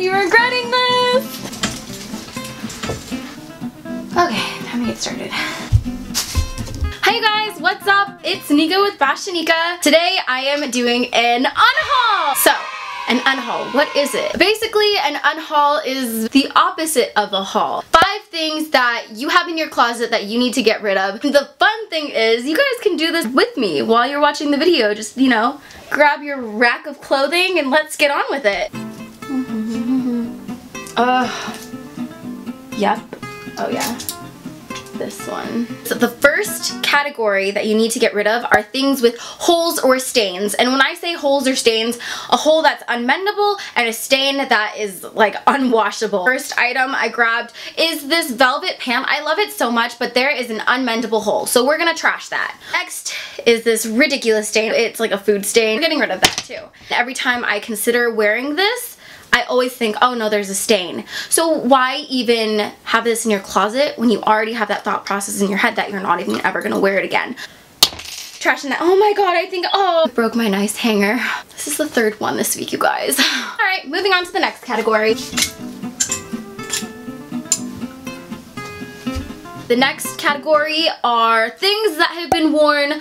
be regretting this. Okay, time to get started. Hey guys, what's up? It's Nika with FashioNica. Today I am doing an unhaul. So, an unhaul, what is it? Basically, an unhaul is the opposite of a haul. 5 things that you have in your closet that you need to get rid of. The fun thing is, you guys can do this with me while you're watching the video. Just, you know, grab your rack of clothing and let's get on with it. Yep. Oh yeah. This one. So the first category that you need to get rid of are things with holes or stains. And when I say holes or stains, a hole that's unmendable and a stain that is like unwashable. First item I grabbed is this velvet pant. I love it so much, but there is an unmendable hole. So we're gonna trash that. Next is this ridiculous stain. It's like a food stain. We're getting rid of that too. Every time I consider wearing this, I always think, oh no, there's a stain. So why even have this in your closet when you already have that thought process in your head that you're not even ever gonna wear it again? Trashing that. Oh my god, I think, oh, broke my nice hanger. This is the 3rd one this week, you guys. All right, moving on to the next category. The next category are things that have been worn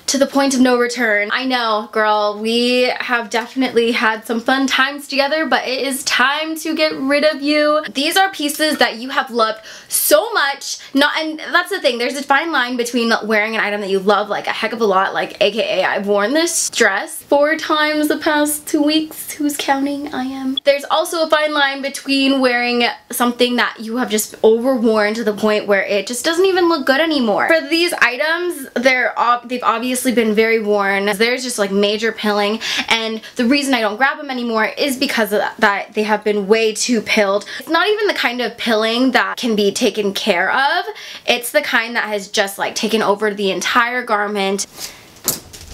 to the point of no return. I know, girl, we have definitely had some fun times together, but it is time to get rid of you. These are pieces that you have loved so much, and that's the thing, there's a fine line between wearing an item that you love like a heck of a lot, like AKA I've worn this dress 4 times the past 2 weeks. Who's counting? I am. There's also a fine line between wearing something that you have just overworn to the point where it just doesn't even look good anymore. For these items, they've obviously been very worn. There's just like major pilling, and the reason I don't grab them anymore is because of that they have been way too pilled. It's not even the kind of pilling that can be taken care of. It's the kind that has just like taken over the entire garment.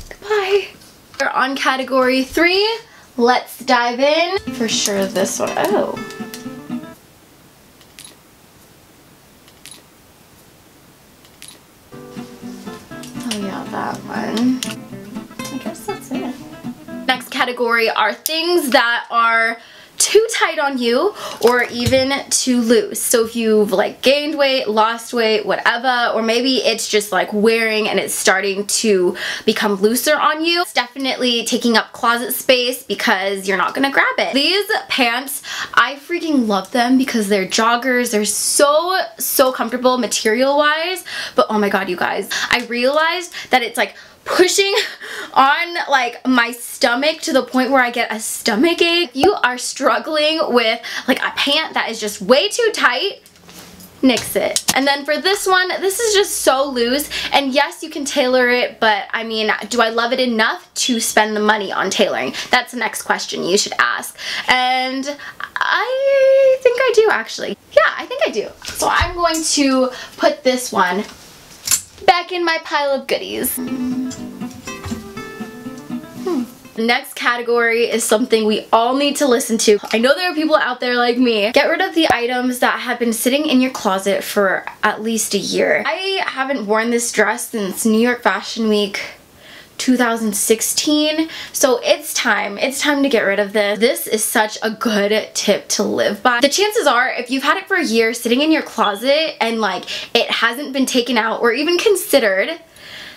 Goodbye. We're on category 3. Let's dive in. For sure this one. Oh. Oh yeah, that one. I guess that's it. Next category are things that are too tight on you or even too loose. So if you've like gained weight, lost weight, whatever, or maybe it's just like wearing and it's starting to become looser on you, it's definitely taking up closet space because you're not gonna grab it. These pants, I freaking love them because they're joggers. They're so comfortable material wise, but oh my god, you guys, I realized that it's like pushing on like my stomach to the point where I get a stomach ache. You are struggling with like a pant that is just way too tight, nix it. And then for this one, this is just so loose, and yes, you can tailor it, but I mean, do I love it enough to spend the money on tailoring? That's the next question you should ask, and I think I do actually. Yeah, I think I do. So I'm going to put this one back in my pile of goodies. The next category is something we all need to listen to. I know there are people out there like me. Get rid of the items that have been sitting in your closet for at least a year. I haven't worn this dress since New York Fashion Week 2016, so it's time to get rid of this. This is such a good tip to live by. The chances are, if you've had it for a year sitting in your closet and like it hasn't been taken out or even considered,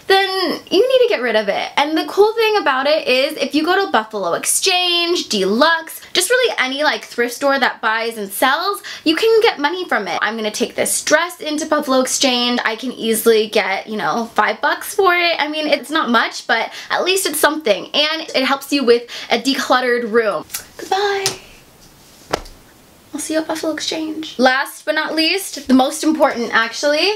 then you need to get rid of it. And the cool thing about it is if you go to Buffalo Exchange, Deluxe, just really any like thrift store that buys and sells, you can get money from it. I'm gonna take this dress into Buffalo Exchange. I can easily get, you know, $5 for it. I mean, it's not much, but at least it's something. And it helps you with a decluttered room. Goodbye. I'll see you at Buffalo Exchange. Last but not least, the most important actually,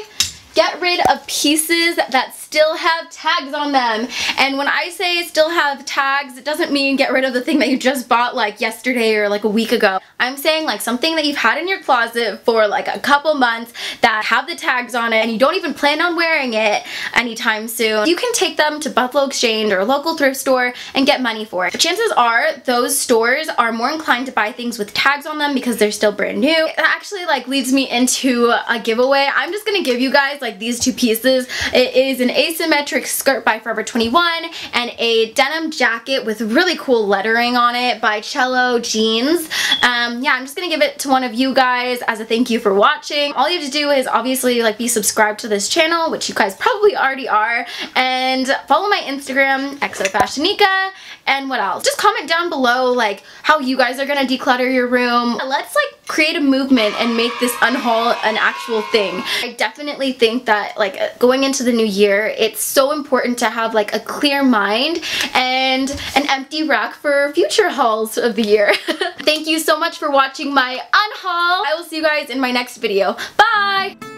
get rid of pieces that still have tags on them. And when I say still have tags, it doesn't mean get rid of the thing that you just bought like yesterday or like a week ago. I'm saying like something that you've had in your closet for like a couple months that have the tags on it and you don't even plan on wearing it anytime soon. You can take them to Buffalo Exchange or a local thrift store and get money for it. But chances are those stores are more inclined to buy things with tags on them because they're still brand new. It actually like leads me into a giveaway. I'm just gonna give you guys like these two pieces. It is an asymmetric skirt by Forever 21, and a denim jacket with really cool lettering on it by Cello Jeans. Yeah, I'm just gonna give it to one of you guys as a thank you for watching. All you have to do is obviously like be subscribed to this channel, which you guys probably already are, and follow my Instagram, FashioNica, and what else? Just comment down below like how you guys are gonna declutter your room. Let's like create a movement and make this unhaul an actual thing. I definitely think that like going into the new year, it's so important to have like a clear mind and an empty rack for future hauls of the year. Thank you so much for watching my unhaul. I will see you guys in my next video. Bye!